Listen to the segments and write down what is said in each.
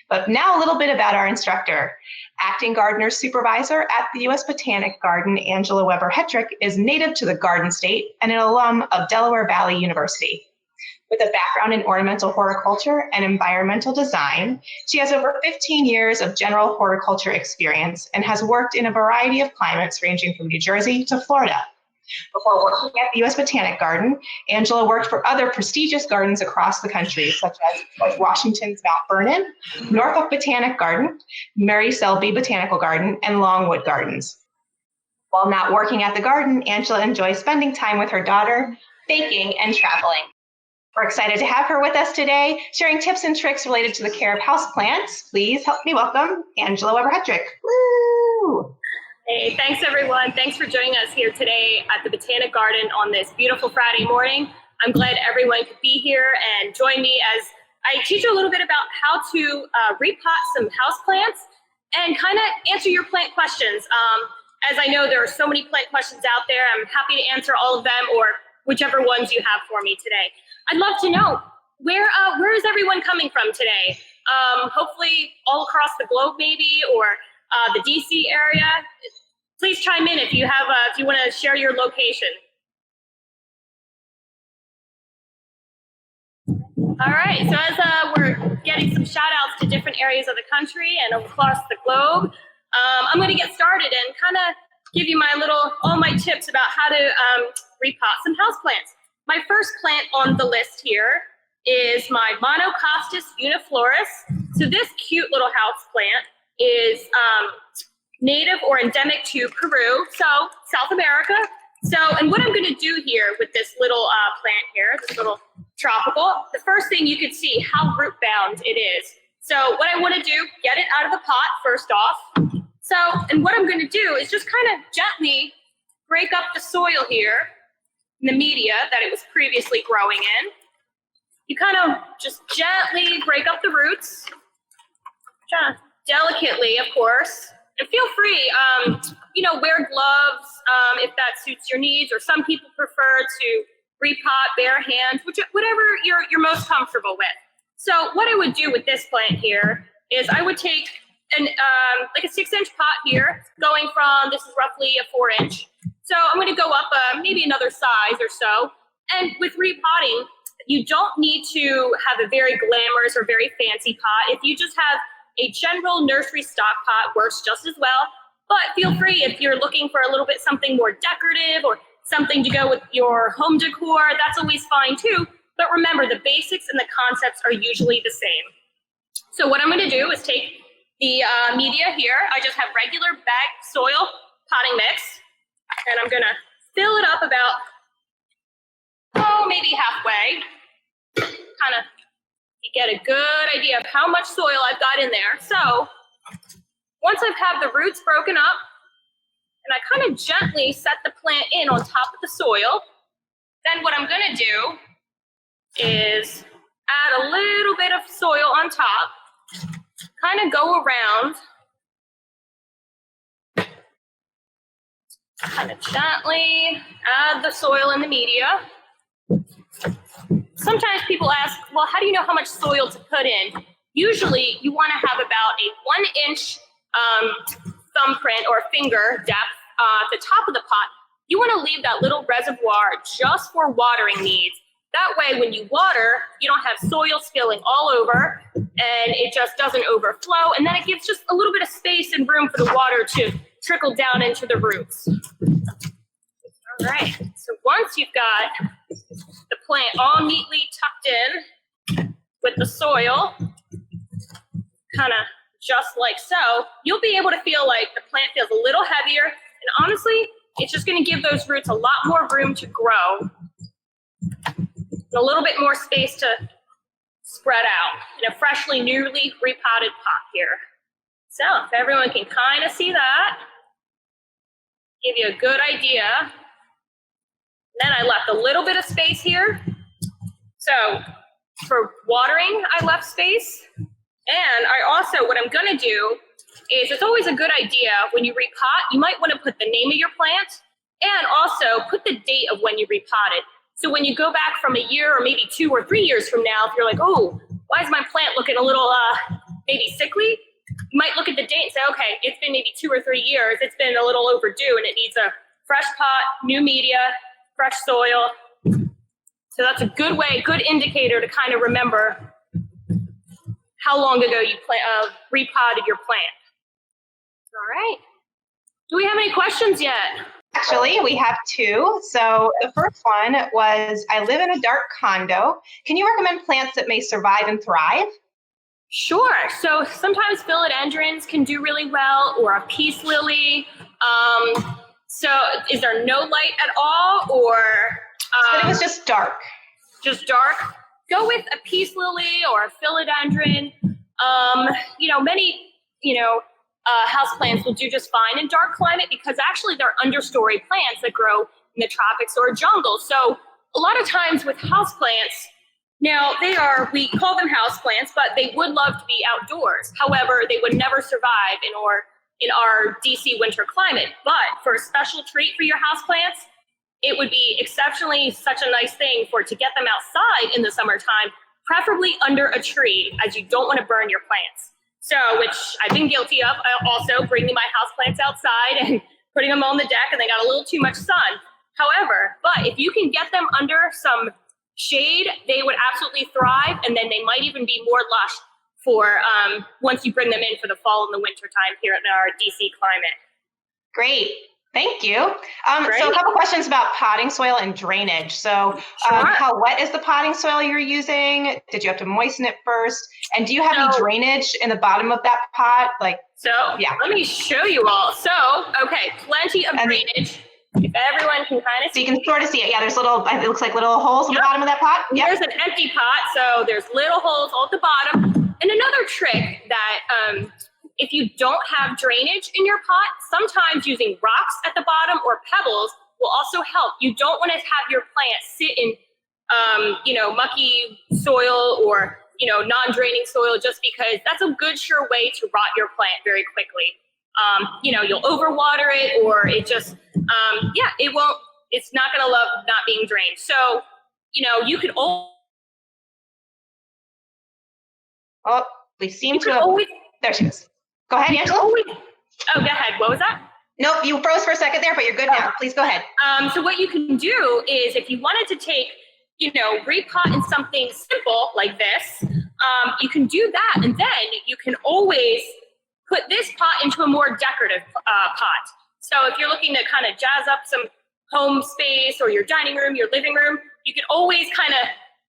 But now a little bit about our instructor. Acting Gardener Supervisor at the U.S. Botanic Garden, Angela Weber Hetrick, is native to the Garden State and an alum of Delaware Valley University. With a background in ornamental horticulture and environmental design, she has over 15 years of general horticulture experience and has worked in a variety of climates ranging from New Jersey to Florida. Before working at the U.S. Botanic Garden, Angela worked for other prestigious gardens across the country, such as Washington's Mount Vernon, Norfolk Botanic Garden, Mary Selby Botanical Garden, and Longwood Gardens. While not working at the garden, Angela enjoys spending time with her daughter, baking, and traveling. We're excited to have her with us today, sharing tips and tricks related to the care of houseplants. Please help me welcome Angela Weber Hetrick. Woo! Hey, thanks everyone. Thanks for joining us here today at the Botanic Garden on this beautiful Friday morning. I'm glad everyone could be here and join me as I teach you a little bit about how to repot some houseplants and kind of answer your plant questions. As I know there are so many plant questions out there, I'm happy to answer all of them or whichever ones you have for me today. I'd love to know where is everyone coming from today? Hopefully all across the globe maybe, or the DC area. Please chime in if you have if you want to share your location. All right, so as we're getting some shout outs to different areas of the country and across the globe, I'm going to get started and kind of give you all my tips about how to repot some houseplants. My first plant on the list here is my Monocostus uniflorus. So this cute little houseplant is native or endemic to Peru, so South America. And what I'm going to do here with this little plant here, this little tropical, the first thing you can see how root bound it is. So what I want to do, get it out of the pot first off. And what I'm going to do is just kind of gently break up the soil here, the media that it was previously growing in. You kind of just gently break up the roots, delicately, of course, and feel free, wear gloves if that suits your needs, or some people prefer to repot bare hands, whatever you're most comfortable with. So what I would do with this plant here is I would take like a 6-inch pot here, going from, this is roughly a 4-inch. So I'm going to go up maybe another size or so. And with repotting, you don't need to have a very glamorous or very fancy pot. If you just have a general nursery stock pot, works just as well. But feel free if you're looking for a little bit something more decorative or something to go with your home decor, that's always fine too. But remember, the basics and the concepts are usually the same. So what I'm going to do is take the media here. I just have regular bagged soil potting mix. And I'm going to fill it up about, maybe halfway. Kind of get a good idea of how much soil I've got in there. So once I've had the roots broken up, and I kind of gently set the plant in on top of the soil, then what I'm going to do is add a little bit of soil on top, kind of go around, kind of gently add the soil in the media. Sometimes people ask, well, how do you know how much soil to put in? Usually you want to have about a 1-inch thumbprint or finger depth at the top of the pot. You want to leave that little reservoir just for watering needs. That way, when you water, you don't have soil spilling all over and it just doesn't overflow. And then it gives just a little bit of space and room for the water to trickle down into the roots. All right, so once you've got the plant all neatly tucked in with the soil, kind of just like so, you'll be able to feel like the plant feels a little heavier. And honestly, it's just going to give those roots a lot more room to grow, a little bit more space to spread out in a freshly, newly repotted pot here. So if everyone can kind of see that, give you a good idea. Then I left a little bit of space here. So for watering, I left space. And I also, what I'm going to do is, it's always a good idea when you repot, you might want to put the name of your plant and also put the date of when you repotted. So when you go back from a year or maybe 2 or 3 years from now, if you're like, oh, why is my plant looking a little maybe sickly, you might look at the date and say, okay, it's been maybe 2 or 3 years. It's been a little overdue and it needs a fresh pot, new media, fresh soil. So that's a good way, good indicator to kind of remember how long ago you repotted your plant. All right. Do we have any questions yet? Actually, we have 2. So the first one was, I live in a dark condo. Can you recommend plants that may survive and thrive? Sure. So sometimes philodendrons can do really well, or a peace lily. So is there no light at all, or? But it was just dark. Just dark. Go with a peace lily or a philodendron. Many, houseplants will do just fine in dark climate because actually they're understory plants that grow in the tropics or jungle. So a lot of times with houseplants, now we call them houseplants, but they would love to be outdoors. However, they would never survive in our DC winter climate. But for a special treat for your houseplants, it would be exceptionally such a nice thing to get them outside in the summertime, preferably under a tree, as you don't want to burn your plants. So, which I've been guilty of, also bringing my houseplants outside and putting them on the deck, and they got a little too much sun. However, but if you can get them under some shade, they would absolutely thrive, and then they might even be more lush for once you bring them in for the fall and the winter time here in our DC climate. Great. Thank you. So a couple questions about potting soil and drainage. So how wet is the potting soil you're using? Did you have to moisten it first? And do you have any drainage in the bottom of that pot? Let me show you all. So, okay, plenty of drainage. If everyone can kind of see. So you can sort of see it. Yeah, there's it looks like little holes in the bottom of that pot. Yep. There's an empty pot, so there's little holes all at the bottom. And another trick that if you don't have drainage in your pot, sometimes using rocks at the bottom or pebbles will also help. You don't want to have your plant sit in, mucky soil or, non-draining soil, just because that's a good, sure way to rot your plant very quickly. You'll overwater it, or it just, it won't, it's not going to love not being drained. So, you could always. Oh, we seem to have, there she is. Go ahead, Angela. Go ahead. What was that? Nope, you froze for a second there, but you're good now. Please go ahead. So what you can do is, if you wanted to take, repot in something simple like this, you can do that, and then you can always put this pot into a more decorative pot. So if you're looking to kind of jazz up some home space or your dining room, your living room, you can always kind of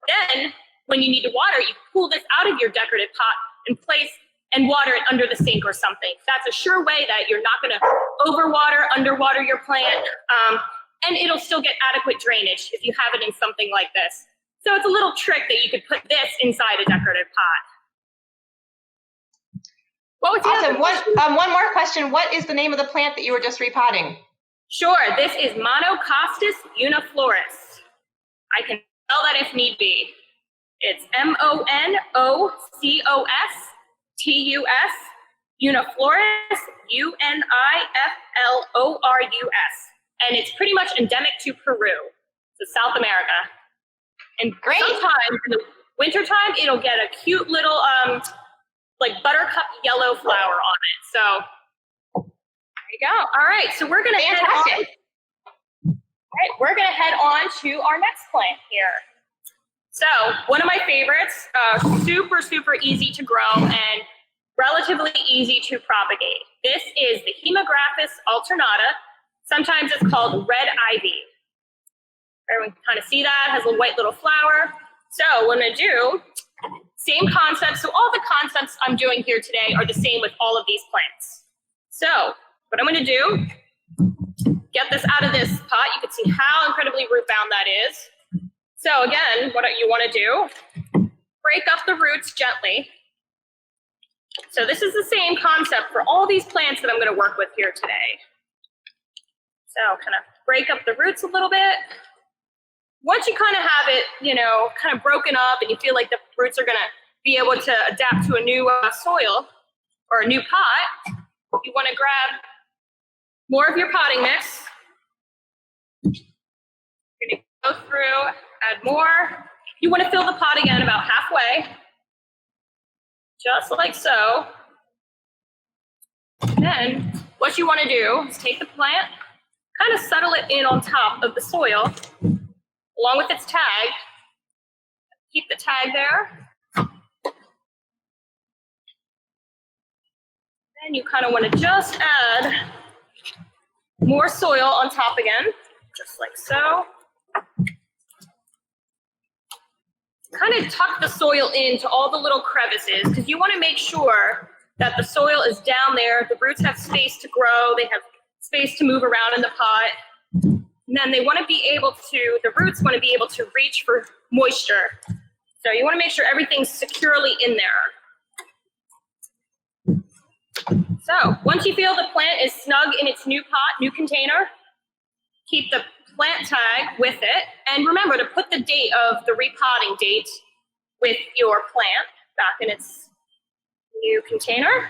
then, when you need to water, you pull this out of your decorative pot and place and water it under the sink or something. That's a sure way that you're not going to underwater your plant, and it'll still get adequate drainage if you have it in something like this. So it's a little trick that you could put this inside a decorative pot. What was the other question? One more question. What is the name of the plant that you were just repotting? Sure. This is Monocostus uniflorus. I can spell that if need be. It's MONOCOSTUS, uniflorus, UNIFLORUS. And it's pretty much endemic to Peru, to South America. And sometimes in the wintertime, it'll get a cute little buttercup yellow flower on it. So there you go. All right, so we're gonna head on to our next plant here. So one of my favorites, super, super easy to grow and relatively easy to propagate. This is the Hemigraphis alternata. Sometimes it's called red ivy. Everyone can kind of see that, has a white little flower. So what I'm gonna do, same concept. So all the concepts I'm doing here today are the same with all of these plants. So what I'm gonna do, get this out of this pot. You can see how incredibly root bound that is. So again, what you want to do, break up the roots gently. So this is the same concept for all these plants that I'm going to work with here today. So kind of break up the roots a little bit. Once you kind of have it, kind of broken up and you feel like the roots are going to be able to adapt to a new soil or a new pot, you want to grab more of your potting mix. You're going to go through, add more. You want to fill the pot again about halfway. just like so. And then what you want to do is take the plant, kind of settle it in on top of the soil, along with its tag. Keep the tag there. Then you kind of want to just add more soil on top again, just like so. Kind of tuck the soil into all the little crevices because you want to make sure that the soil is down there. The roots have space to grow. They have space to move around in the pot. And then they want to be able to, the roots want to be able to reach for moisture. So you want to make sure everything's securely in there. So once you feel the plant is snug in its new pot, new container, keep the plant tag with it. And remember to put the date of the repotting date with your plant back in its new container.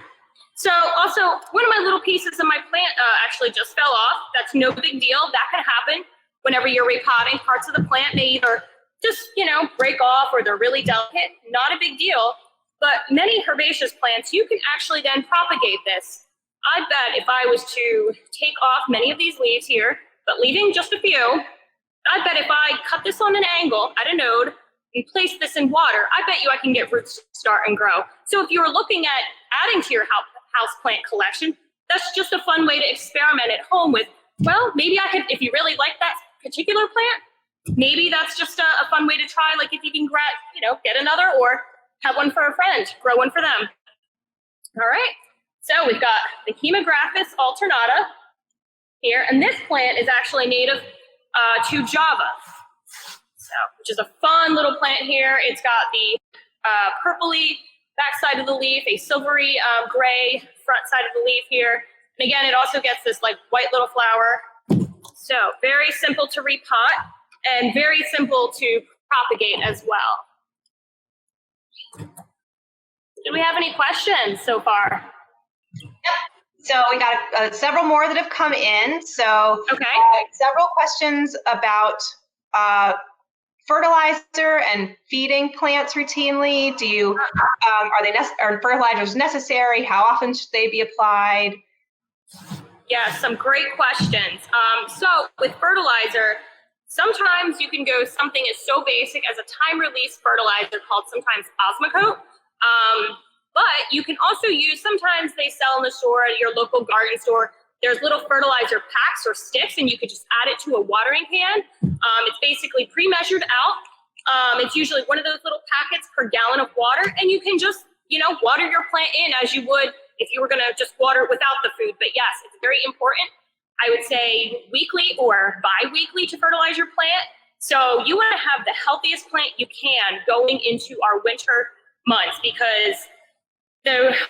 So also, one of my little pieces of my plant actually just fell off. That's no big deal. That can happen whenever you're repotting. Parts of the plant may either just, break off or they're really delicate. Not a big deal. But many herbaceous plants, you can actually then propagate this. I bet if I was to take off many of these leaves here, but leaving just a few, I bet if I cut this on an angle at a node and place this in water, I bet you I can get roots to start and grow. So if you were looking at adding to your house plant collection, that's just a fun way to experiment at home with, well, maybe I could, if you really like that particular plant, maybe that's just a fun way to try, like if you can get another or have one for a friend, grow one for them. All right, so we've got the Hemigraphis alternata here, and this plant is actually native to Java, which is a fun little plant here. It's got the purpley back side of the leaf, a silvery gray front side of the leaf here. And again, it also gets this like white little flower. So very simple to repot and very simple to propagate as well. Do we have any questions so far? Yep. So we got several more that have come in. So okay. Several questions about fertilizer and feeding plants routinely. Do you are fertilizers necessary? How often should they be applied? Yeah, some great questions. So with fertilizer, sometimes you can go something as so basic as a time-release fertilizer called sometimes Osmocote. But you can also use, sometimes they sell in the store at your local garden store, there's little fertilizer packs or sticks, and you could just add it to a watering can. It's basically pre-measured out. It's usually one of those little packets per gallon of water, and you can just, water your plant in as you would if you were gonna just water it without the food. But yes, it's very important. I would say weekly or bi-weekly to fertilize your plant. So you wanna have the healthiest plant you can going into our winter months, because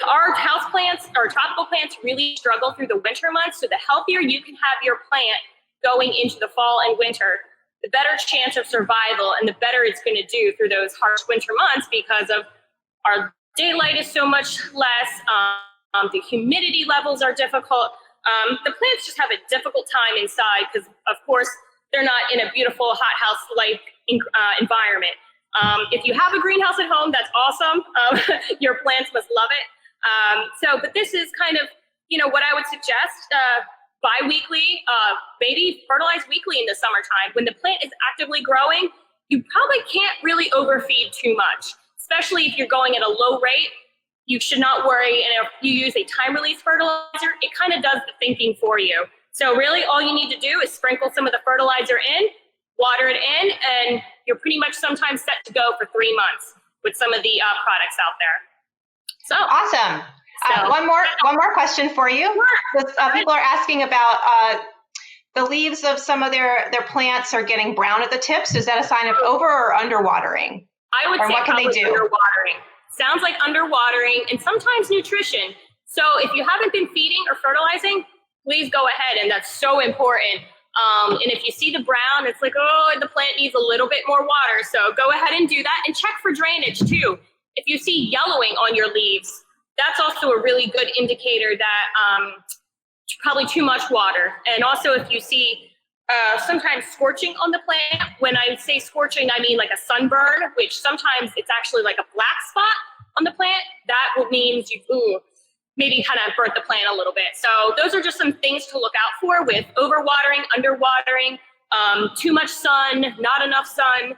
our house plants or tropical plants really struggle through the winter months. So the healthier you can have your plant going into the fall and winter, the better chance of survival and the better it's going to do through those harsh winter months, because of our daylight is so much less. The humidity levels are difficult. The plants just have a difficult time inside because, of course, they're not in a beautiful hothouse-like environment. If you have a greenhouse at home, that's awesome. Your plants must love it. But this is kind of, what I would suggest, bi-weekly, maybe fertilize weekly in the summertime. When the plant is actively growing, you probably can't really overfeed too much, especially if you're going at a low rate. You should not worry. And if you use a time-release fertilizer, it kind of does the thinking for you. So really all you need to do is sprinkle some of the fertilizer in, water it in, and you're pretty much sometimes set to go for 3 months with some of the products out there. So awesome. One more question for you. People are asking about the leaves of some of their plants are getting brown at the tips. Is that a sign of over or underwatering? I would say what can they do? Underwatering. Sounds like underwatering and sometimes nutrition. So if you haven't been feeding or fertilizing, please go ahead, and that's so important. And if you see the brown, it's like, oh, the plant needs a little bit more water. So go ahead and do that, and check for drainage too. If you see yellowing on your leaves, that's also a really good indicator that probably too much water. And also if you see sometimes scorching on the plant, when I say scorching, I mean like a sunburn, which sometimes it's actually like a black spot on the plant, that means you've maybe kind of burnt the plant a little bit. So those are just some things to look out for with overwatering, underwatering, too much sun, not enough sun.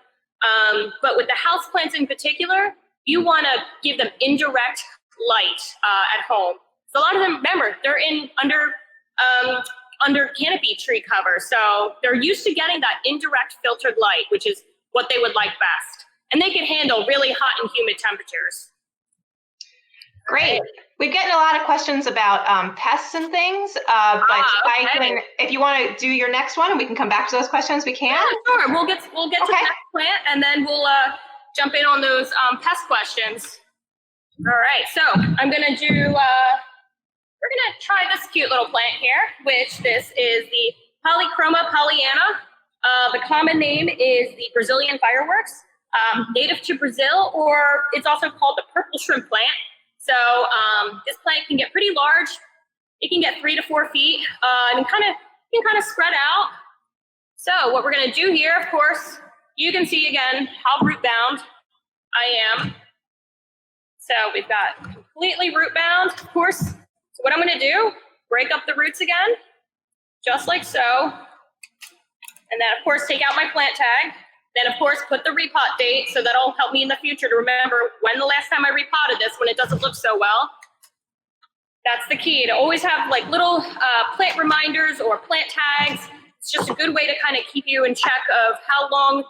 But with the houseplants in particular, you want to give them indirect light at home. So a lot of them, remember, they're under canopy tree cover. So they're used to getting that indirect filtered light, which is what they would like best. And they can handle really hot and humid temperatures. Great. We're getting a lot of questions about pests and things, but if you want to do your next one and we can come back to those questions, we can. Yeah, sure. We'll get to the next plant and then we'll jump in on those pest questions. All right, so I'm going to do, we're going to try this cute little plant here, which this is the Polychroma pohliana. The common name is the Brazilian fireworks, native to Brazil, or it's also called the purple shrimp plant. So this plant can get pretty large. It can get 3 to 4 feet and can kind of spread out. So what we're going to do here, of course, you can see again how root bound I am. So we've got completely root bound, of course. So what I'm going to do, break up the roots again, just like so. And then, of course, take out my plant tag. Then, of course, put the repot date, so that'll help me in the future to remember when the last time I repotted this when it doesn't look so well. That's the key, to always have like little plant reminders or plant tags. It's just a good way to kind of keep you in check of how long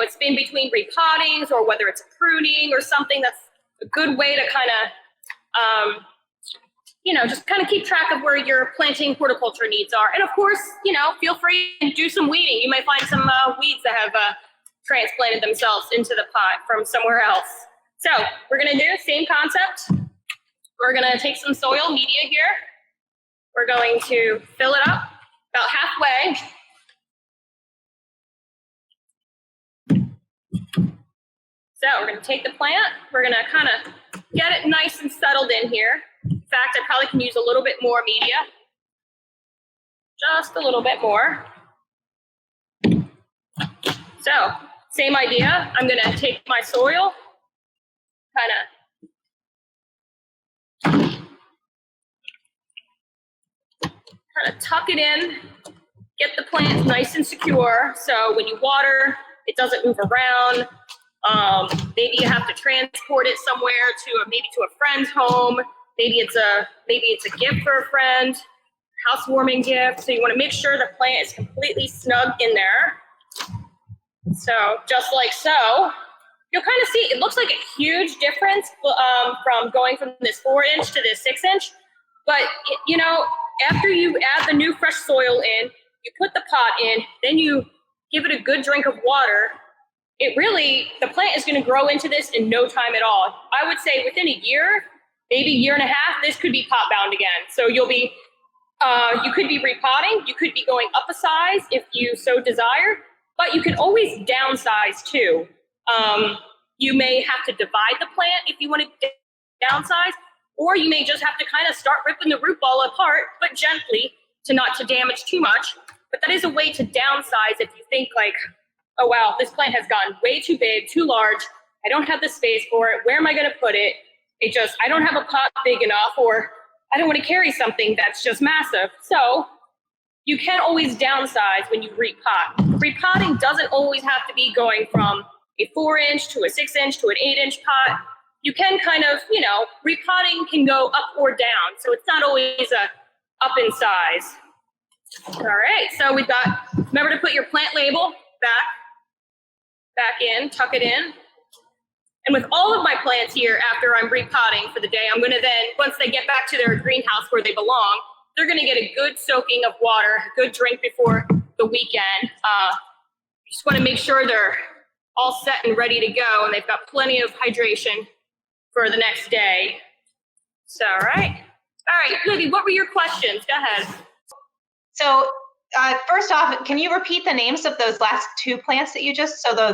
it's been between repottings, or whether it's pruning or something. That's a good way to kind of just kind of keep track of where your planting horticulture needs are. And of course, feel free and do some weeding. You might find some weeds that have transplanted themselves into the pot from somewhere else. So we're going to do the same concept. We're going to take some soil media here. We're going to fill it up about halfway. So we're going to take the plant. We're going to kind of get it nice and settled in here. In fact, I probably can use a little bit more media. Just a little bit more. So, same idea. I'm going to take my soil, kind of tuck it in, get the plant nice and secure. So when you water, it doesn't move around. Maybe you have to transport it somewhere maybe to a friend's home. Maybe it's a gift for a friend, housewarming gift. So you want to make sure the plant is completely snug in there. So just like so, you'll kind of see it looks like a huge difference from going from this 4-inch to this 6-inch. But after you add the new fresh soil in, you put the pot in, then you give it a good drink of water. The plant is going to grow into this in no time at all. I would say within a year, maybe a year and a half, this could be pot bound again. So you could be repotting, you could be going up a size if you so desire, but you can always downsize too. You may have to divide the plant if you want to downsize, or you may just have to kind of start ripping the root ball apart, but gently not to damage too much. But that is a way to downsize if you think like, oh wow, this plant has gotten way too big, too large. I don't have the space for it. Where am I going to put it? I don't have a pot big enough, or I don't want to carry something that's just massive. So you can always downsize when you repot. Repotting doesn't always have to be going from a 4-inch to a 6-inch to an 8-inch pot. You can kind of, repotting can go up or down. So it's not always up in size. All right, so we've got, remember to put your plant label back in, tuck it in. And with all of my plants here, after I'm repotting for the day, I'm gonna then, once they get back to their greenhouse where they belong, they're gonna get a good soaking of water, a good drink before the weekend. You just wanna make sure they're all set and ready to go, and they've got plenty of hydration for the next day. So, all right, Libby, what were your questions? Go ahead. So first off, can you repeat the names of those last 2 plants that you just, Sure.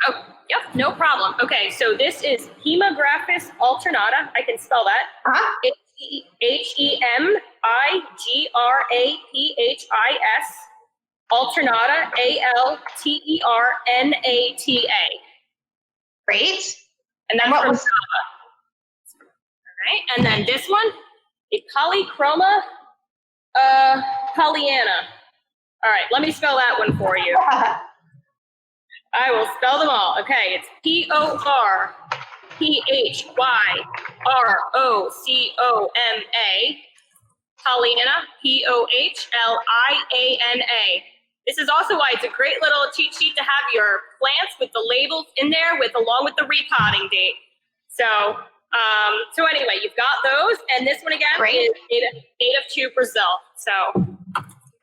Oh, yep, no problem. Okay, so this is Hemigraphis alternata. I can spell that. Hemigraphis alternata, Alternata. Great. And that's from Java. All right, and then this one, a Polychroma pohliana. All right, let me spell that one for you. I will spell them all. Okay, it's Porphyroxoma, pohliana, Pohliana. This is also why it's a great little cheat sheet to have your plants with the labels in there along with the repotting date. So anyway, you've got those, and this one again is native to Brazil. So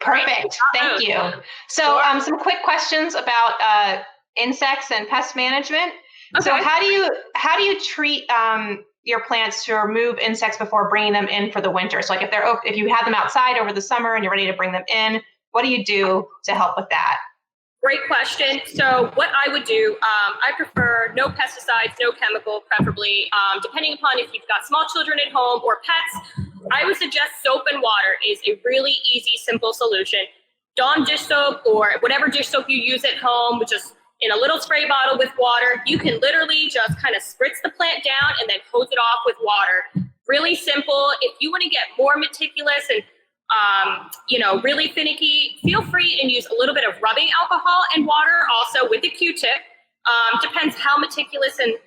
perfect. Thank you. So some quick questions about insects and pest management. Okay. So how do you treat your plants to remove insects before bringing them in for the winter? So like if you have them outside over the summer and you're ready to bring them in, what do you do to help with that? Great question. So what I would do, I prefer no pesticides, no chemical, preferably, depending upon if you've got small children at home or pets. I would suggest soap and water is a really easy, simple solution. Dawn dish soap or whatever dish soap you use at home, just in a little spray bottle with water. You can literally just kind of spritz the plant down and then hose it off with water. Really simple. If you want to get more meticulous and really finicky, feel free and use a little bit of rubbing alcohol and water also with a Q-tip. Depends how meticulous and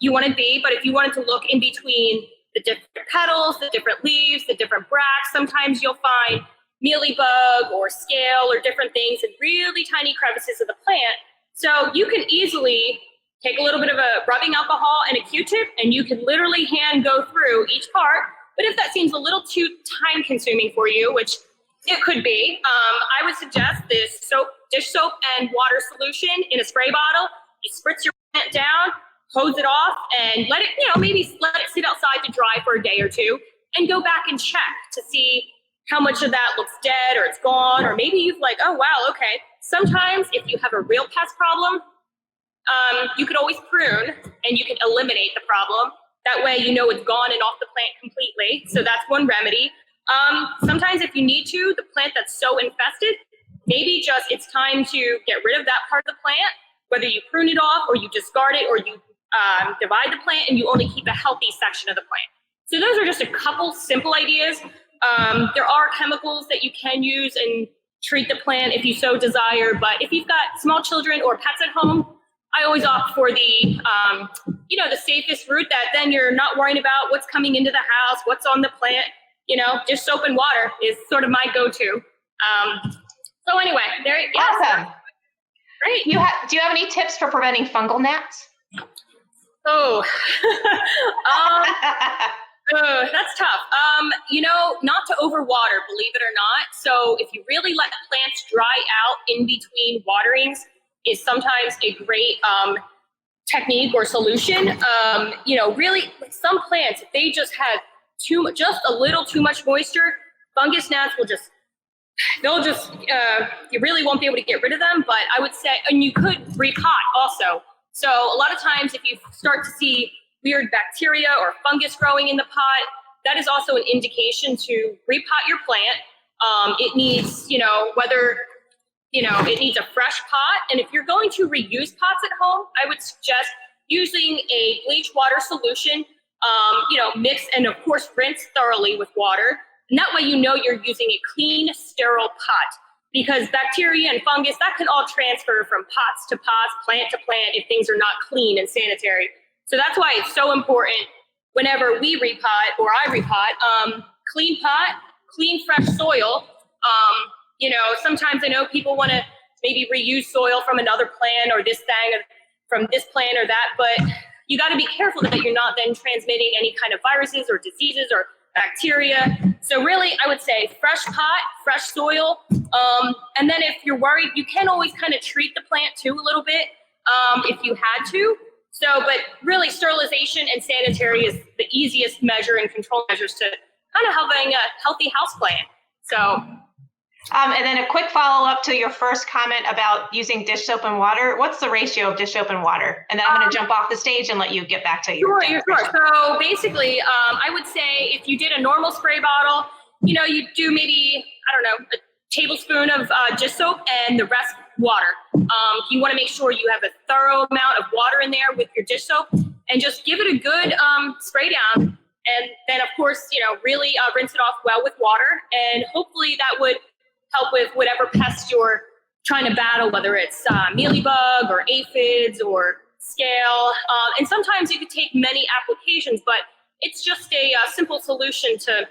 you want to be, but if you wanted to look in between the different petals, the different leaves, the different bracts, sometimes you'll find mealybug or scale or different things in really tiny crevices of the plant. So you can easily take a little bit of a rubbing alcohol and a Q-tip, and you can literally hand go through each part. But if that seems a little too time consuming for you, which it could be, I would suggest this dish soap and water solution in a spray bottle. You spritz your plant down, hose it off, and let it, maybe let it sit outside to dry for a day or two, and go back and check to see how much of that looks dead or it's gone, or maybe you've like, oh wow, okay. Sometimes if you have a real pest problem, you could always prune and you can eliminate the problem. That way it's gone and off the plant completely. So that's one remedy. Sometimes if you need to, the plant that's so infested, maybe just it's time to get rid of that part of the plant, whether you prune it off or you discard it or you divide the plant and you only keep a healthy section of the plant. So those are just a couple simple ideas. There are chemicals that you can use and treat the plant if you so desire, but if you've got small children or pets at home, I always opt for the safest route that then you're not worrying about what's coming into the house, what's on the plant. Just soap and water is sort of my go-to. So anyway, awesome. Great. Do you have any tips for preventing fungal gnats? Oh, that's tough. Not to overwater, believe it or not. So if you really let plants dry out in between waterings is sometimes a great technique or solution. Really some plants, if they just have just a little too much moisture, fungus gnats you really won't be able to get rid of them, but I would say, and you could repot also. So a lot of times if you start to see weird bacteria or fungus growing in the pot, that is also an indication to repot your plant. It needs, it needs a fresh pot. And if you're going to reuse pots at home, I would suggest using a bleach water solution, mix and of course rinse thoroughly with water. And that way you're using a clean, sterile pot, because bacteria and fungus, that can all transfer from pots to pots, plant to plant if things are not clean and sanitary. So that's why it's so important whenever we repot or I repot, clean pot, clean fresh soil. Sometimes I know people want to maybe reuse soil from another plant or this thing or from this plant or that, but you got to be careful that you're not then transmitting any kind of viruses or diseases or bacteria. So really, I would say fresh pot, fresh soil. And then if you're worried, you can always kind of treat the plant too a little bit if you had to. So, but really sterilization and sanitary is the easiest measure and control measures to kind of having a healthy house plant. So. And then a quick follow-up to your first comment about using dish soap and water. What's the ratio of dish soap and water? And then I'm going to jump off the stage and let you get back to your Sure. So basically, I would say if you did a normal spray bottle, you do maybe, a tablespoon of dish soap and the rest water. You want to make sure you have a thorough amount of water in there with your dish soap, and just give it a good spray down. And then, of course, really rinse it off well with water, and hopefully that would help with whatever pest you're trying to battle, whether it's mealybug or aphids or scale. And sometimes you could take many applications, but it's just a simple solution to,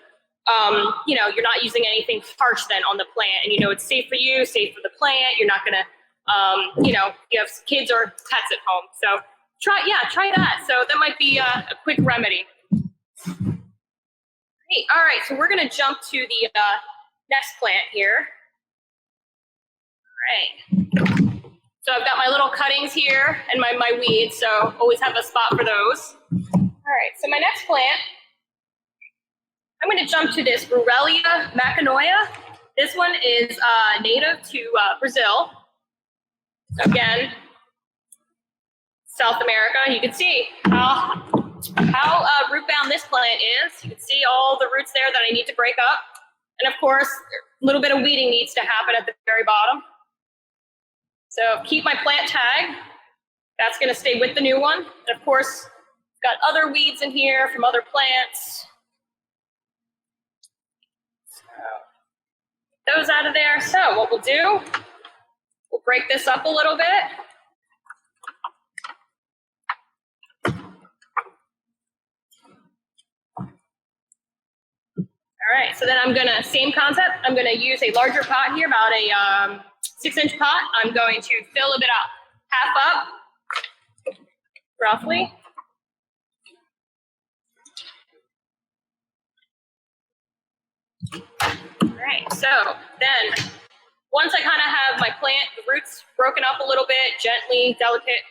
you're not using anything harsh then on the plant, and it's safe for you, safe for the plant. You're not gonna, you have kids or pets at home. So try that. So that might be a quick remedy. Great. All right, so we're gonna jump to the next plant here. All right. So I've got my little cuttings here and my weeds, so always have a spot for those. All right, so my next plant, I'm going to jump to this Ruellia mayoya. This one is native to Brazil. So again, South America. You can see how root bound this plant is. You can see all the roots there that I need to break up. And of course, a little bit of weeding needs to happen at the very bottom. So keep my plant tag. That's going to stay with the new one. And of course, got other weeds in here from other plants. So those out of there. So what we'll do, we'll break this up a little bit. All right, so then I'm gonna, same concept, I'm gonna use a larger pot here, about a 6-inch pot. I'm going to fill a bit up, half up, roughly. All right, so then once I kind of have my plant, the roots broken up a little bit, gently, delicate,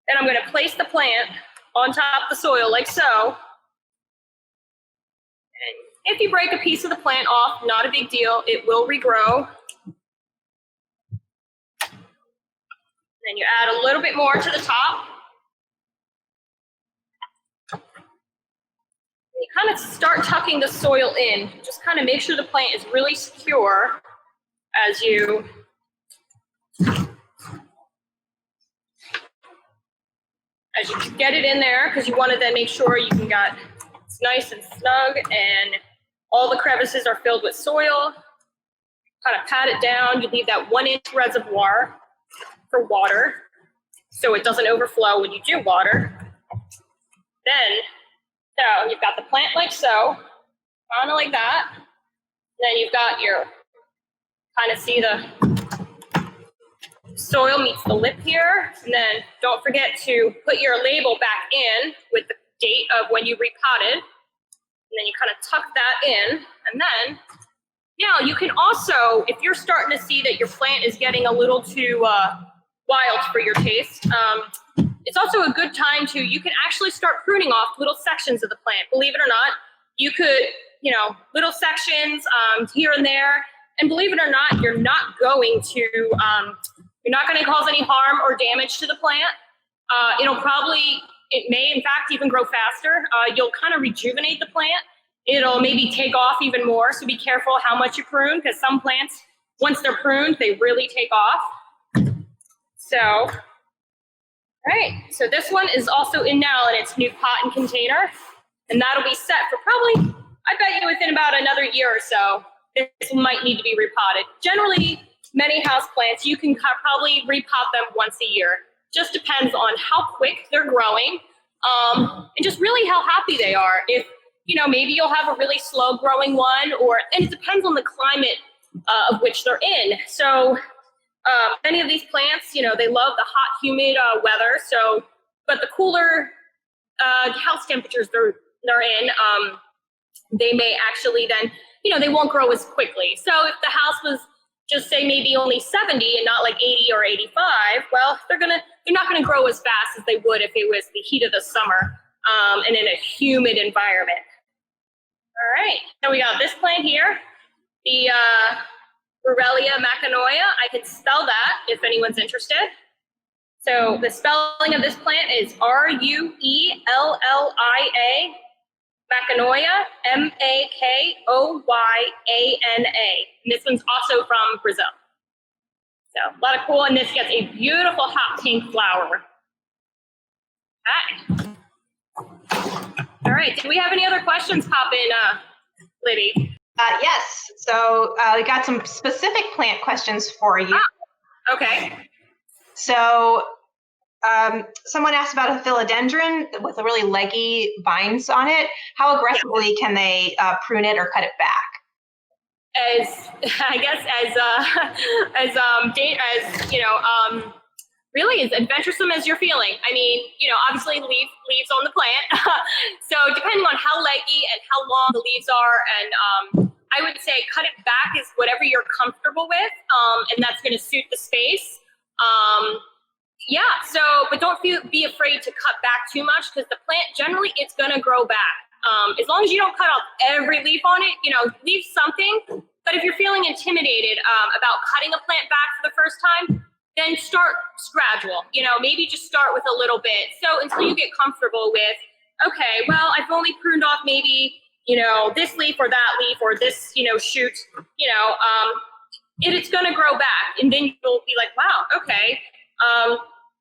then I'm gonna place the plant on top of the soil like so. And if you break a piece of the plant off, not a big deal, it will regrow. Then you add a little bit more to the top. You kind of start tucking the soil in. Just kind of make sure the plant is really secure as you get it in there, because you want to then make sure you can got it's nice and snug and all the crevices are filled with soil. Kind of pat it down. You leave that 1-inch reservoir for water so it doesn't overflow when you do water. So you've got the plant like so, kind of like that. Then you've got your, kind of see the soil meets the lip here. And then don't forget to put your label back in with the date of when you repotted. And then you kind of tuck that in. And then, you can also, if you're starting to see that your plant is getting a little too wild for your taste, it's also a good time to, you can actually start pruning off little sections of the plant. Believe it or not, you could, little sections here and there. And believe it or not, you're not going to cause any harm or damage to the plant. It may in fact even grow faster. You'll kind of rejuvenate the plant. It'll maybe take off even more. So be careful how much you prune, because some plants, once they're pruned, they really take off. So, right, so this one is also in now in its new pot and container, and that'll be set for probably, I bet you within about another year or so, this might need to be repotted. Generally, many house plants, you can probably repot them once a year. Just depends on how quick they're growing, and just really how happy they are. If, maybe you'll have a really slow growing one, and it depends on the climate of which they're in. So, many of these plants, they love the hot, humid weather. So, but the cooler house temperatures they're in, they may actually then, they won't grow as quickly. So if the house was just say maybe only 70 and not like 80 or 85, well, they're not gonna grow as fast as they would if it was the heat of the summer and in a humid environment. All right, so we got this plant here, the Ruellia mayoya. I can spell that if anyone's interested. So the spelling of this plant is Ruellia, mayoya, Makoyana. And this one's also from Brazil. So a lot of cool, and this gets a beautiful hot pink flower. Okay. All right, do we have any other questions pop in, Liddy? Yes, so we got some specific plant questions for you. Okay. So someone asked about a philodendron with a really leggy vines on it. How aggressively can they prune it or cut it back? Really as adventuresome as you're feeling. I mean, obviously leaves on the plant. So depending on how leggy and how long the leaves are, and I would say cut it back is whatever you're comfortable with, and that's going to suit the space. But don't be afraid to cut back too much, because the plant generally it's going to grow back. As long as you don't cut off every leaf on it, leave something. But if you're feeling intimidated about cutting a plant back for the first time, then start gradual. Maybe just start with a little bit. So until you get comfortable with, okay, well, I've only pruned off maybe, this leaf or that leaf or this, shoot, it's going to grow back. And then you'll be like, wow, okay,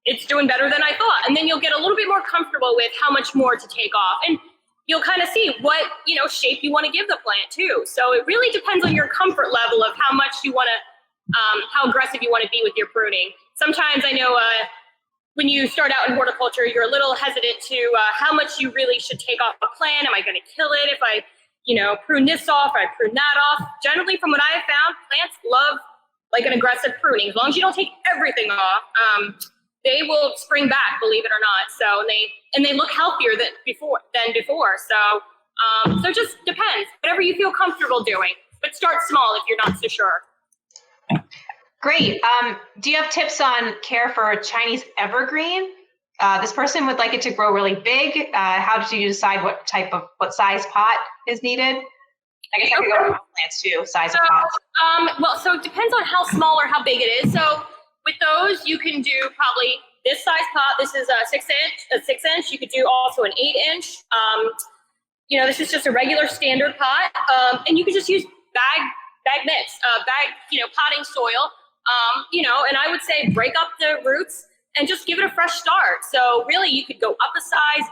it's doing better than I thought. And then you'll get a little bit more comfortable with how much more to take off. And you'll kind of see what, shape you want to give the plant too. So it really depends on your comfort level of how much you want to, how aggressive you want to be with your pruning. Sometimes I know when you start out in horticulture, you're a little hesitant to how much you really should take off a plant. Am I going to kill it if I, prune this off or I prune that off? Generally, from what I have found, plants love like an aggressive pruning. As long as you don't take everything off, they will spring back, believe it or not. So they look healthier than before. So it just depends. Whatever you feel comfortable doing, but start small if you're not so sure. Great. Do you have tips on care for Chinese evergreen? This person would like it to grow really big. How do you decide what size pot is needed? I guess I could go with plants too, size of pots. So it depends on how small or how big it is. So with those, you can do probably this size pot. This is a 6 inch. You could do also an 8 inch. This is just a regular standard pot. And you can just use bag mix, potting soil. And I would say break up the roots and just give it a fresh start. So really you could go up a size,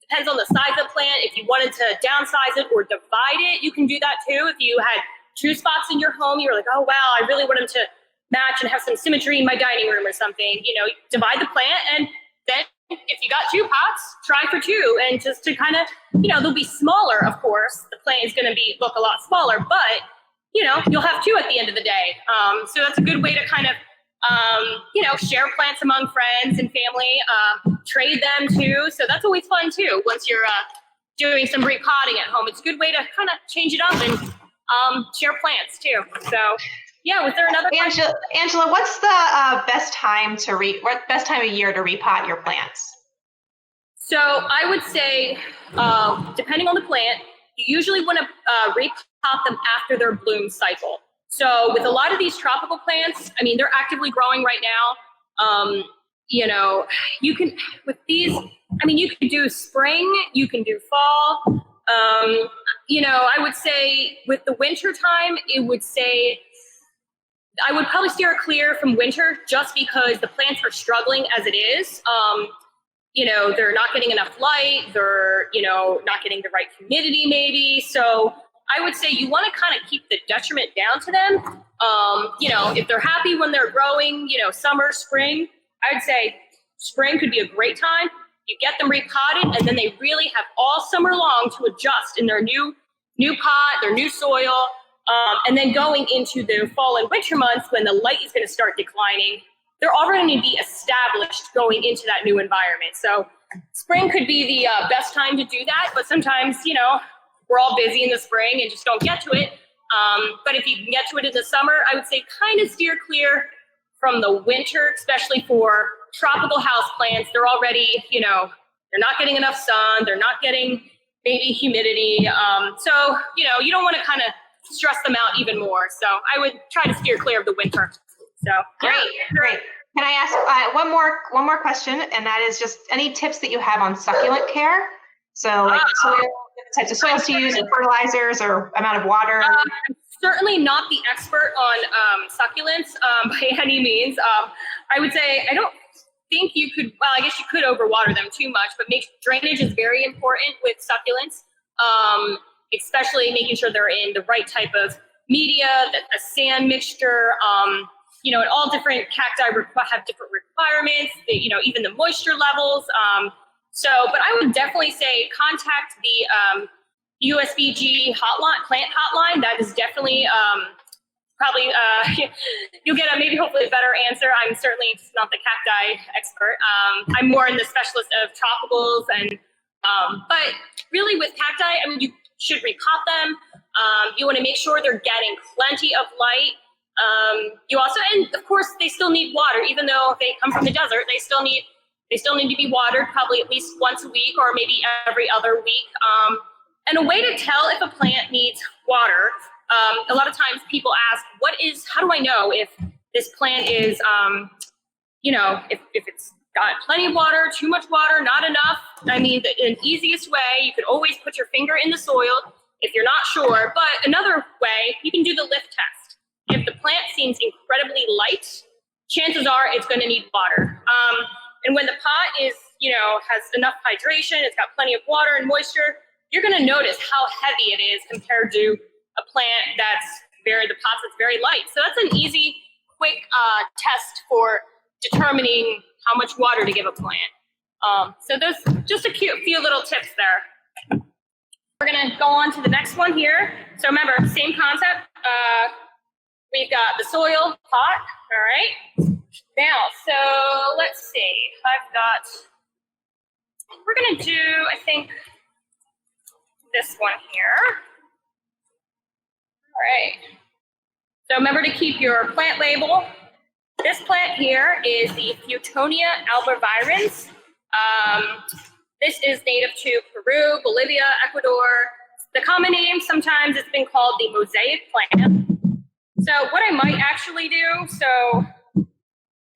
depends on the size of the plant. If you wanted to downsize it or divide it, you can do that too. If you had 2 spots in your home, you're like, oh wow, I really want them to match and have some symmetry in my dining room or something, divide the plant. And then if you got 2 pots, try for 2. And just to kind of, they'll be smaller, of course. The plant is going to look a lot smaller, but you'll have 2 at the end of the day. So that's a good way to kind of, share plants among friends and family, trade them too. So that's always fun too. Once you're doing some repotting at home, it's a good way to kind of change it up and share plants too. So yeah, was there another question? Angela, what's the best time of year to repot your plants? So I would say, depending on the plant, you usually want to repot them after their bloom cycle. So with a lot of these tropical plants, I mean, they're actively growing right now. You can, with these, I mean, you can do spring, you can do fall. I would say with the winter time, I would probably steer clear from winter just because the plants are struggling as it is. They're not getting enough light. They're, not getting the right humidity maybe. So I would say you want to kind of keep the detriment down to them. If they're happy when they're growing, summer, spring, I'd say spring could be a great time. You get them repotted and then they really have all summer long to adjust in their new pot, their new soil. And then going into the fall and winter months when the light is going to start declining, they're already going to be established going into that new environment. So spring could be the best time to do that. But sometimes, we're all busy in the spring and just don't get to it. But if you can get to it in the summer, I would say kind of steer clear from the winter, especially for tropical houseplants. They're already, they're not getting enough sun. They're not getting maybe humidity. So, you don't want to kind of stress them out even more. So I would try to steer clear of the winter. So Great. Can I ask one more question? And that is just any tips that you have on succulent care? So like soil types of soils to use, or fertilizers, or amount of water? I'm certainly not the expert on succulents by any means. I would say I don't think you could, well, I guess you could overwater them too much, but drainage is very important with succulents, especially making sure they're in the right type of media, a sand mixture, you know, and all different cacti have different requirements, you know, even the moisture levels. But I would definitely say contact the USBG hotline, plant hotline. That is definitely probably, you'll get a maybe hopefully a better answer. I'm certainly just not the cacti expert. I'm more in the specialist of tropicals, and but really with cacti, I mean, you should repot them. You want to make sure they're getting plenty of light. You also, and of course, they still need water, even though they come from the desert. They still need to be watered probably at least once a week, or maybe every other week. And a way to tell if a plant needs water, a lot of times people ask, how do I know if this plant is, you know, if it's got plenty of water, too much water, not enough? I mean, the easiest way, you could always put your finger in the soil if you're not sure. But another way, you can do the lift test. If the plant seems incredibly light, chances are it's going to need water. And when the pot is, you know, has enough hydration, it's got plenty of water and moisture, you're going to notice how heavy it is compared to a plant the pot that's very light. So that's an easy, quick test for determining how much water to give a plant. So there's just a few little tips there. We're going to go on to the next one here. So remember, same concept. We've got the soil pot, all right? Now, so let's see. We're going to do, I think, this one here. All right. So remember to keep your plant label. This plant here is the Fittonia albivenis. This is native to Peru, Bolivia, Ecuador. The common name, sometimes it's been called the mosaic plant. So what I might actually do, so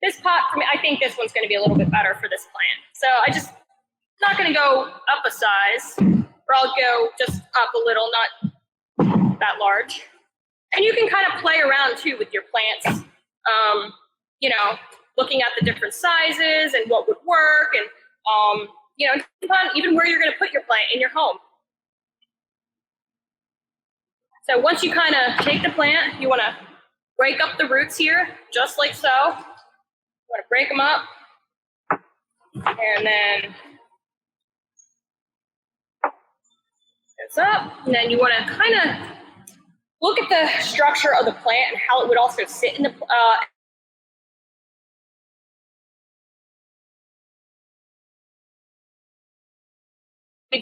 this pot, for me, I think this one's going to be a little bit better for this plant. So not going to go up a size, or I'll go just up a little, not that large. And you can kind of play around too with your plants, you know, looking at the different sizes and what would work, and you know, even where you're going to put your plant in your home. So once you kind of take the plant, you want to break up the roots here, just like so. You want to break them up, and then it's up, and then you want to kind of look at the structure of the plant and how it would also sit in the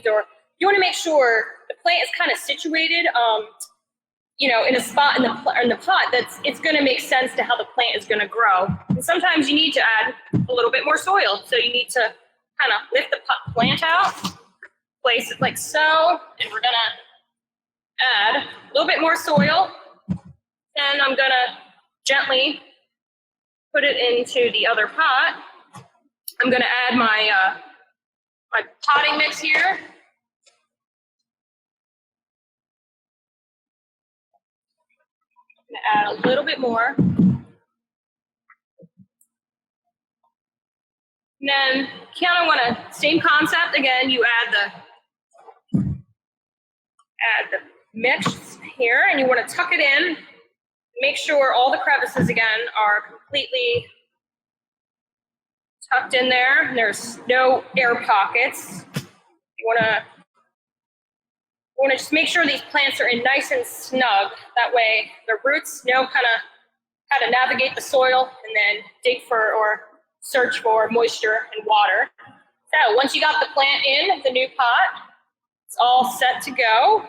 door. You want to make sure the plant is kind of situated, you know, in a spot in the pot that's it's going to make sense to how the plant is going to grow. And sometimes you need to add a little bit more soil, so you need to kind of lift the plant out, place it like so, and we're going to add a little bit more soil. Then I'm going to gently put it into the other pot. I'm going to add my my potting mix here. I'm going to add a little bit more. And then kind of want to, same concept again, you add the mix here, and you want to tuck it in. Make sure all the crevices again are completely tucked in there. There's no air pockets. You want to just make sure these plants are in nice and snug. That way the roots know kind of how to navigate the soil and then dig for or search for moisture and water. So once you got the plant in the new pot, it's all set to go.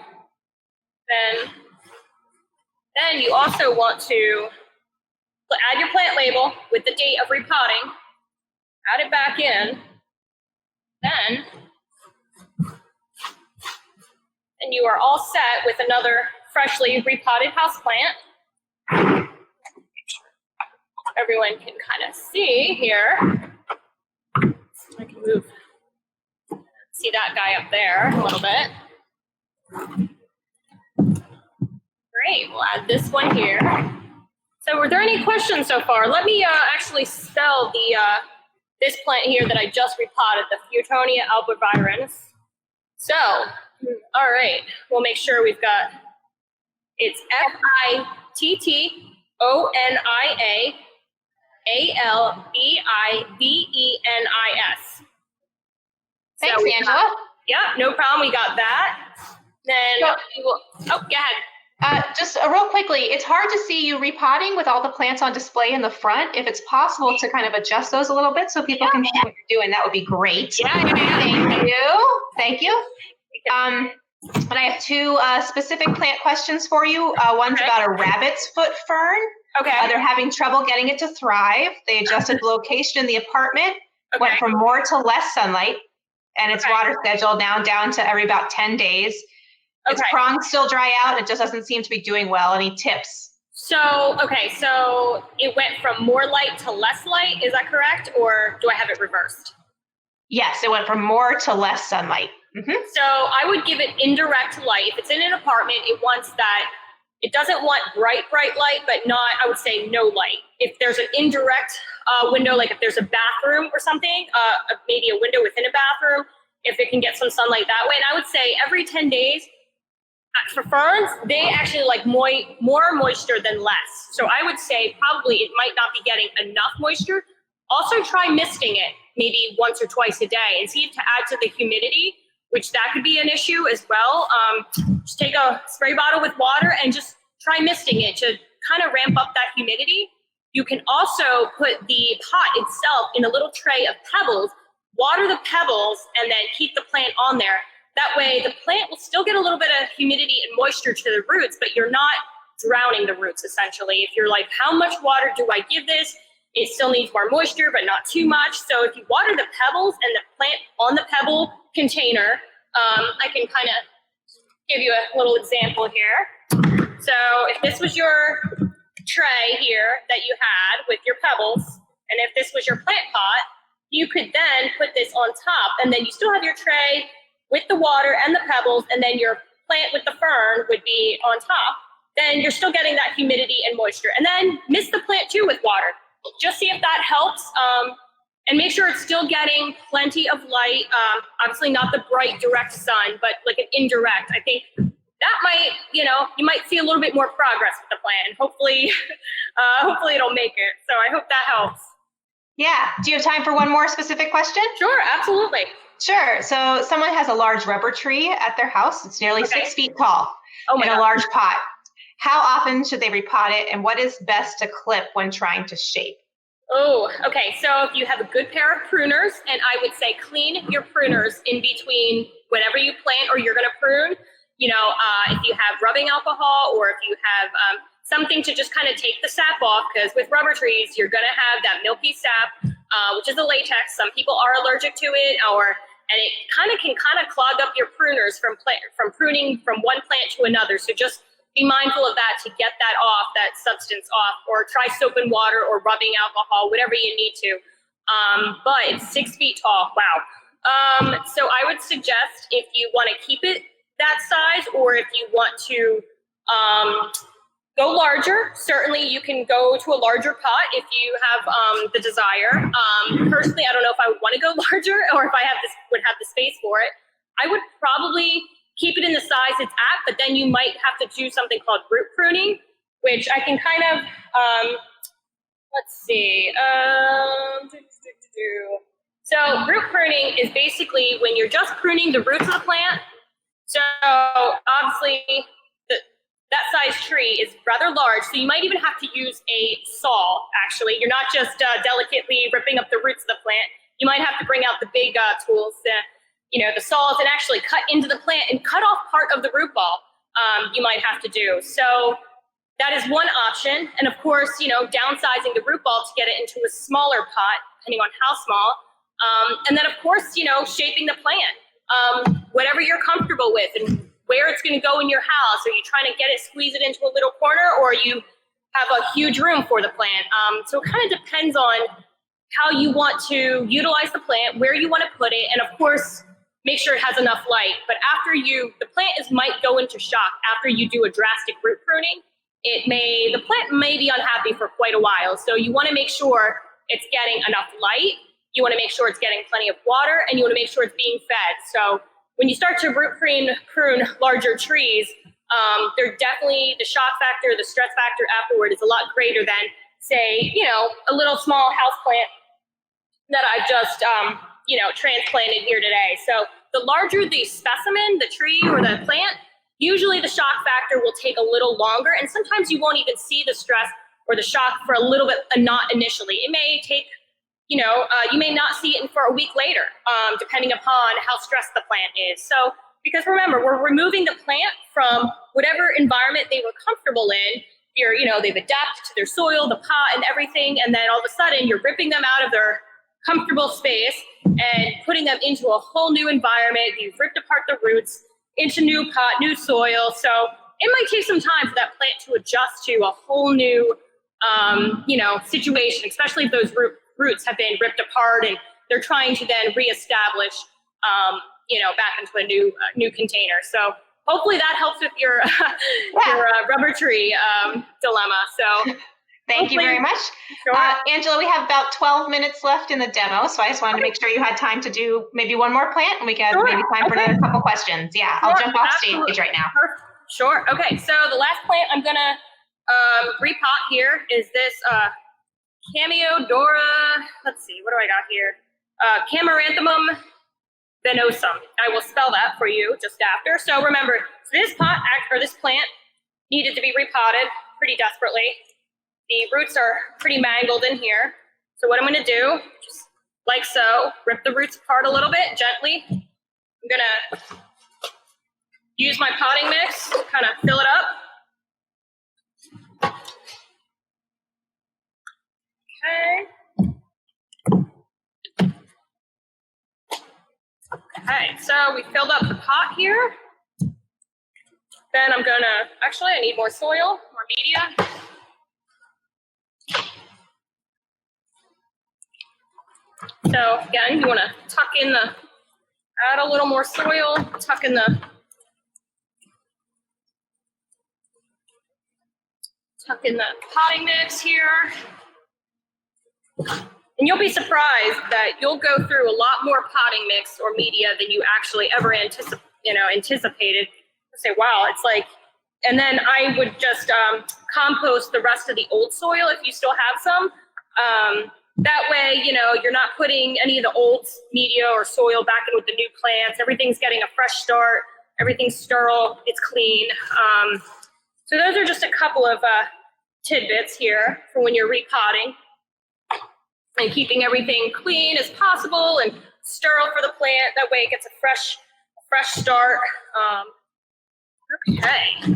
Then you also want to add your plant label with the date of repotting, add it back in, then you are all set with another freshly repotted houseplant. Everyone can kind of see here. I can move, see that guy up there a little bit. Great, we'll add this one here. So were there any questions so far? Let me actually spell the this plant here that I just repotted, the Fittonia albivenis. So, all right, we'll make sure we've got, it's Fittonia Thanks, Angela. Yeah, no problem. We got that. Then we will, oh, go ahead. Just real quickly, it's hard to see you repotting with all the plants on display in the front. If it's possible to kind of adjust those a little bit so people can see what you're doing, that would be great. Thank you. And I have two specific plant questions for you. One's about a rabbit's foot fern. Okay. They're having trouble getting it to thrive. They adjusted the location in the apartment, went from more to less sunlight, and its water schedule now down to every about 10 days. Its prongs still dry out. It just doesn't seem to be doing well. Any tips? So, okay, so it went from more light to less light. Is that correct? Or do I have it reversed? Yes, it went from more to less sunlight. So I would give it indirect light. If it's in an apartment, it wants that. It doesn't want bright light, but not, I would say, no light. If there's an indirect window, like if there's a bathroom or something, maybe a window within a bathroom, if it can get some sunlight that way. And I would say every 10 days, for ferns, they actually like more moisture than less. So I would say probably it might not be getting enough moisture. Also try misting it maybe once or twice a day and see if to add to the humidity, which that could be an issue as well. Just take a spray bottle with water and just try misting it to kind of ramp up that humidity. You can also put the pot itself in a little tray of pebbles, water the pebbles, and then keep the plant on there. That way the plant will still get a little bit of humidity and moisture to the roots, but you're not drowning the roots essentially. If you're like, how much water do I give this? It still needs more moisture, but not too much. So if you water the pebbles and the plant on the pebble container, I can kind of give you a little example here. So if this was your tray here that you had with your pebbles, and if this was your plant pot, you could then put this on top, and then you still have your tray with the water and the pebbles, and then your plant with the fern would be on top. Then you're still getting that humidity and moisture. And then mist the plant too with water. Just see if that helps. And make sure it's still getting plenty of light. Obviously not the bright direct sun, but like an indirect. I think that might, you might see a little bit more progress with the plant. Hopefully, hopefully it'll make it. So I hope that helps. Yeah. Do you have time for one more specific question? Sure, absolutely. Sure. So someone has a large rubber tree at their house. It's nearly 6 feet tall in a large pot. How often should they repot it, and what is best to clip when trying to shape? Oh, okay. So if you have a good pair of pruners, and I would say clean your pruners in between whenever you plant or you're going to prune. If you have rubbing alcohol, or if you have something to just kind of take the sap off, because with rubber trees, you're going to have that milky sap, which is a latex. Some people are allergic to it, and it can clog up your pruners from pruning from one plant to another. So just be mindful of that to get that off, that substance off, or try soap and water or rubbing alcohol, whatever you need to. But it's 6 feet tall. Wow. So I would suggest, if you want to keep it that size, or if you want to go larger, certainly you can go to a larger pot if you have the desire. Personally, I don't know if I would want to go larger, or if I would have the space for it. I would probably keep it in the size it's at, but then you might have to do something called root pruning, which I can kind of, let's see. So root pruning is basically when you're just pruning the roots of the plant. So obviously that size tree is rather large, so you might even have to use a saw, actually. You're not just delicately ripping up the roots of the plant. You might have to bring out the big tools, the saws, and actually cut into the plant and cut off part of the root ball. You might have to do. So that is one option. And of course, downsizing the root ball to get it into a smaller pot, depending on how small. And then of course, shaping the plant, whatever you're comfortable with and where it's going to go in your house. Are you trying to squeeze it into a little corner, or you have a huge room for the plant? So it kind of depends on how you want to utilize the plant, where you want to put it. And of course, make sure it has enough light. But after the plant might go into shock after you do a drastic root pruning. The plant may be unhappy for quite a while. So you want to make sure it's getting enough light. You want to make sure it's getting plenty of water, and you want to make sure it's being fed. So when you start to root prune larger trees, they're definitely, the shock factor, the stress factor afterward is a lot greater than, say, a little small house plant that I've just, transplanted here today. So the larger the specimen, the tree or the plant, usually the shock factor will take a little longer, and sometimes you won't even see the stress or the shock for a little bit, not initially. It may take, you may not see it for a week later, depending upon how stressed the plant is. So, because remember, we're removing the plant from whatever environment they were comfortable in. They've adapted to their soil, the pot and everything, and then all of a sudden you're ripping them out of their comfortable space and putting them into a whole new environment. You've ripped apart the roots into new pot, new soil. So it might take some time for that plant to adjust to a whole new, situation, especially if those roots have been ripped apart and they're trying to then reestablish, back into a new container. So hopefully that helps with your rubber tree dilemma. So thank you very much. Sure. Angela, we have about 12 minutes left in the demo, so I just wanted to make sure you had time to do maybe one more plant, and we can maybe time for another couple questions. Yeah, I'll jump off stage right now. Sure. Okay, so the last plant I'm going to repot here is this Cameodora, let's see, what do I got here? Chamaranthemum venosum. I will spell that for you just after. So remember, this plant needed to be repotted pretty desperately. The roots are pretty mangled in here. So what I'm going to do, just like so, rip the roots apart a little bit gently. I'm going to use my potting mix to kind of fill it up. Okay, so we filled up the pot here. Then I'm gonna, actually I need more soil, more media. So again, you wanna add a little more soil, tuck in the potting mix here. And you'll be surprised that you'll go through a lot more potting mix or media than you actually ever anticipated. Say, wow, it's like, and then I would just compost the rest of the old soil if you still have some. That way, you're not putting any of the old media or soil back in with the new plants. Everything's getting a fresh start. Everything's sterile. It's clean. So those are just a couple of tidbits here for when you're repotting and keeping everything clean as possible and sterile for the plant. That way it gets a fresh start. Okay.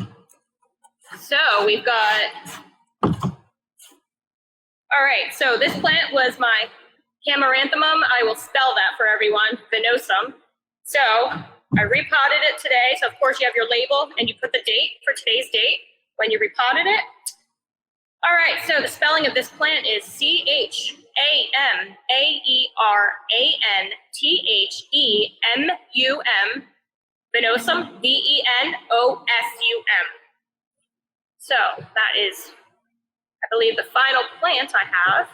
So we've got, all right, so this plant was my Chamaranthemum. I will spell that for everyone, venosum. So I repotted it today. So of course you have your label and you put the date for today's date when you repotted it. All right, so the spelling of this plant is Chamaranthemum, venosum, venosum. So that is, I believe, the final plant I have.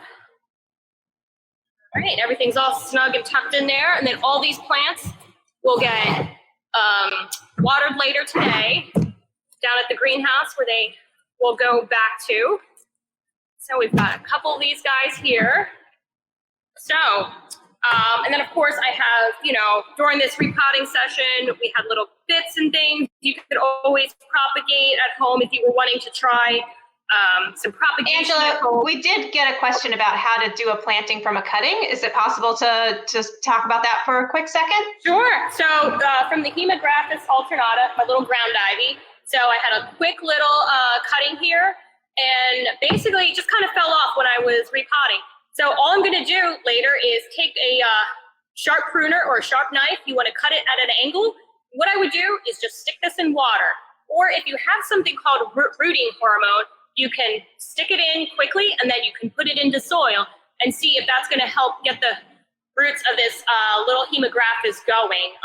All right, everything's all snug and tucked in there, and then all these plants will get watered later today down at the greenhouse where they will go back to. So we've got a couple of these guys here. So, and then of course I have, during this repotting session, we had little bits and things you could always propagate at home if you were wanting to try some propagation. Angela, we did get a question about how to do a planting from a cutting. Is it possible to just talk about that for a quick second? Sure. So from the Hemigraphis alternata, my little ground ivy. So I had a quick little cutting here, and basically it just kind of fell off when I was repotting. So all I'm going to do later is take a sharp pruner or a sharp knife. You want to cut it at an angle. What I would do is just stick this in water. Or if you have something called rooting hormone, you can stick it in quickly and then you can put it into soil and see if that's going to help get the roots of this little Hemigraphis going.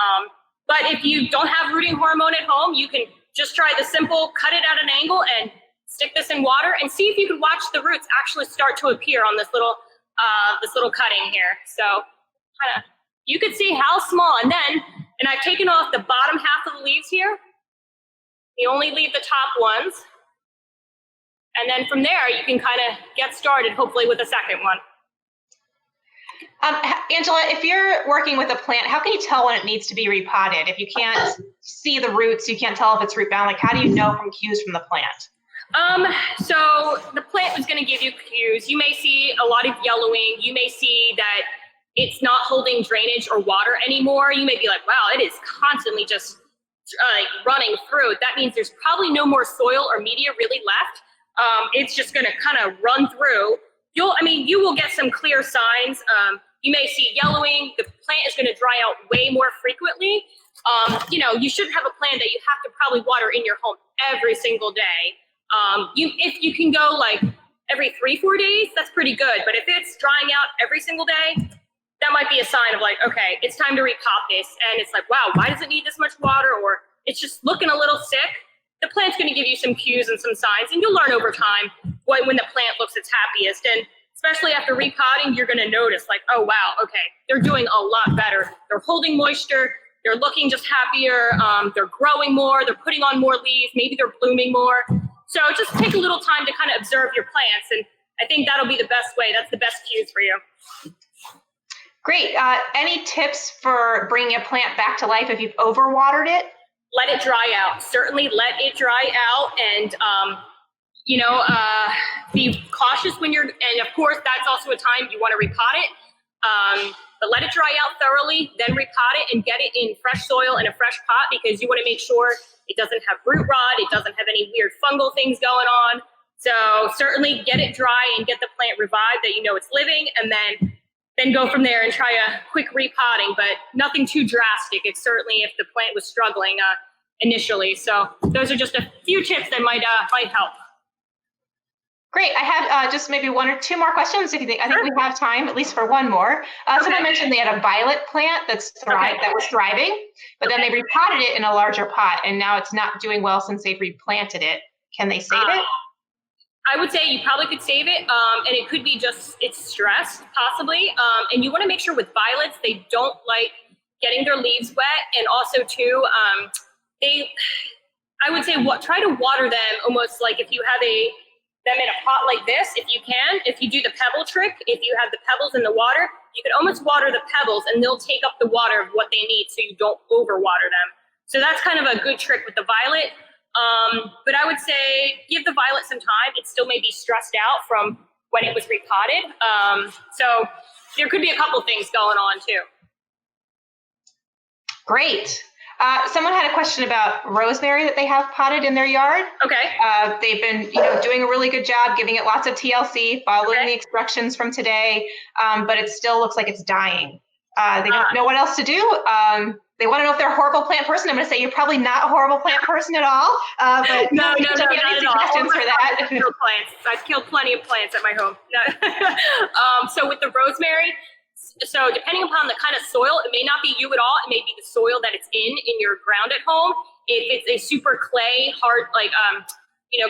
But if you don't have rooting hormone at home, you can just try the simple, cut it at an angle and stick this in water and see if you can watch the roots actually start to appear on this little cutting here. So kind of, you can see how small, and I've taken off the bottom half of the leaves here. You only leave the top ones. And then from there, you can kind of get started, hopefully with a second one. Angela, if you're working with a plant, how can you tell when it needs to be repotted? If you can't see the roots, you can't tell if it's root bound, like how do you know from cues from the plant? So the plant is going to give you cues. You may see a lot of yellowing. You may see that it's not holding drainage or water anymore. You may be like, wow, it is constantly just running through. That means there's probably no more soil or media really left. It's just going to kind of run through. You will get some clear signs. You may see yellowing. The plant is going to dry out way more frequently. You shouldn't have a plant that you have to probably water in your home every single day. If you can go like every 3-4 days, that's pretty good. But if it's drying out every single day, that might be a sign of like, okay, it's time to repot this. And it's like, wow, why does it need this much water? Or it's just looking a little sick. The plant's going to give you some cues and some signs, and you'll learn over time when the plant looks its happiest. And especially after repotting, you're going to notice like, oh, wow, okay, they're doing a lot better. They're holding moisture. They're looking just happier. They're growing more. They're putting on more leaves. Maybe they're blooming more. So just take a little time to kind of observe your plants, and I think that'll be the best way. That's the best cues for you. Great. Any tips for bringing a plant back to life if you've overwatered it? Let it dry out. Certainly let it dry out, and be cautious when and of course that's also a time you want to repot it. But let it dry out thoroughly, then repot it and get it in fresh soil in a fresh pot, because you want to make sure it doesn't have root rot, it doesn't have any weird fungal things going on. So certainly get it dry and get the plant revived that you know it's living, and then go from there and try a quick repotting, but nothing too drastic. It's certainly if the plant was struggling initially. So those are just a few tips that might help. Great. I have just maybe 1 or 2 more questions. I think we have time at least for one more. Someone mentioned they had a violet plant that was thriving, but then they repotted it in a larger pot, and now it's not doing well since they've replanted it. Can they save it? I would say you probably could save it, and it could be just it's stress, possibly. And you want to make sure with violets, they don't like getting their leaves wet, and also too, I would say try to water them almost like if you have them in a pot like this, if you can. If you do the pebble trick, if you have the pebbles in the water, you could almost water the pebbles, and they'll take up the water of what they need, so you don't overwater them. So that's kind of a good trick with the violet. But I would say give the violet some time. It still may be stressed out from when it was repotted. So there could be a couple things going on too. Great. Someone had a question about rosemary that they have potted in their yard. Okay. They've been, doing a really good job, giving it lots of TLC, following the instructions from today, but it still looks like it's dying. They don't know what else to do. They want to know if they're a horrible plant person. I'm going to say you're probably not a horrible plant person at all. But no, not at all. For that. I've killed plenty of plants at my home. So with the rosemary, so depending upon the kind of soil, it may not be you at all. It may be the soil that it's in your ground at home. If it's a super clay, hard,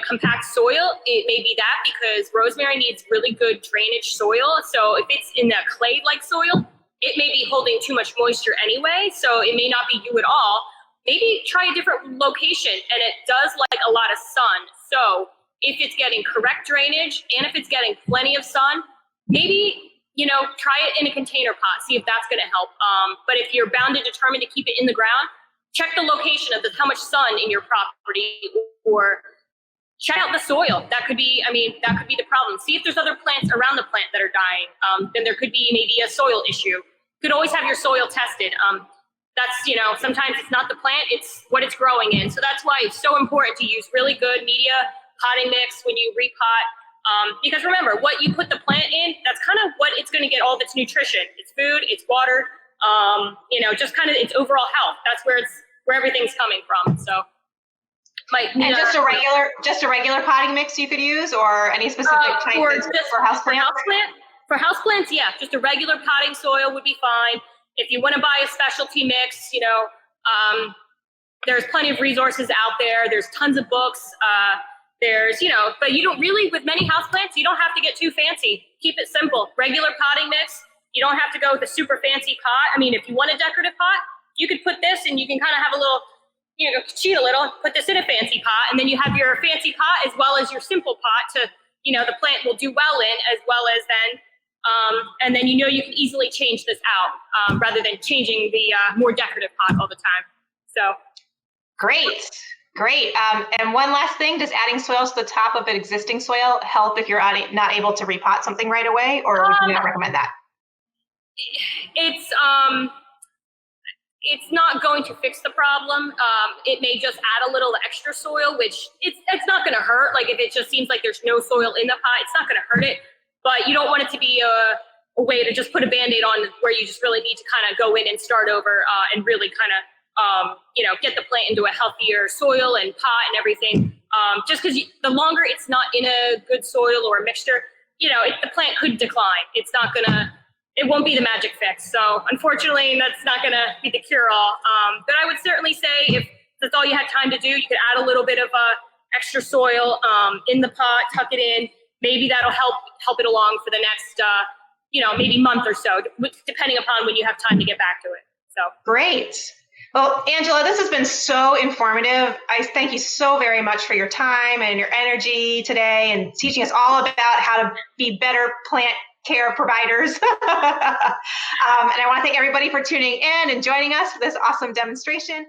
compact soil, it may be that, because rosemary needs really good drainage soil. So if it's in that clay-like soil, it may be holding too much moisture anyway, so it may not be you at all. Maybe try a different location, and it does like a lot of sun. So if it's getting correct drainage and if it's getting plenty of sun, maybe, try it in a container pot, see if that's gonna help. But if you're bound and determined to keep it in the ground, check the location of how much sun in your property, or check out the soil. That could be the problem. See if there's other plants around the plant that are dying. Then there could be maybe a soil issue. You could always have your soil tested. That's, sometimes it's not the plant, it's what it's growing in. So that's why it's so important to use really good media potting mix when you repot. Because remember, what you put the plant in, that's kind of what it's going to get all of its nutrition. It's food, it's water, just kind of its overall health. That's where everything's coming from. So. And just a regular potting mix you could use, or any specific type for houseplant? For houseplants, yeah, just a regular potting soil would be fine. If you want to buy a specialty mix, there's plenty of resources out there. There's tons of books. But you don't really, with many houseplants, you don't have to get too fancy. Keep it simple. Regular potting mix. You don't have to go with a super fancy pot. I mean, if you want a decorative pot, you could put this and you can kind of have a little, cheat a little, put this in a fancy pot, and then you have your fancy pot as well as your simple pot to, the plant will do well in, as well as then, and then you can easily change this out rather than changing the more decorative pot all the time. So. Great. And one last thing, does adding soils to the top of an existing soil help if you're not able to repot something right away, or would you not recommend that? It's not going to fix the problem. It may just add a little extra soil, which it's not going to hurt. Like if it just seems like there's no soil in the pot, it's not going to hurt it. But you don't want it to be a way to just put a Band-Aid on where you just really need to kind of go in and start over and really kind of get the plant into a healthier soil and pot and everything. Just because the longer it's not in a good soil or a mixture, the plant could decline. It won't be the magic fix. So unfortunately, that's not gonna be the cure-all. But I would certainly say if that's all you had time to do, you could add a little bit of extra soil in the pot, tuck it in. Maybe that'll help it along for the next, maybe month or so, depending upon when you have time to get back to it. So great. Well, Angela, this has been so informative. I thank you so very much for your time and your energy today and teaching us all about how to be better plant care providers. And I want to thank everybody for tuning in and joining us for this awesome demonstration.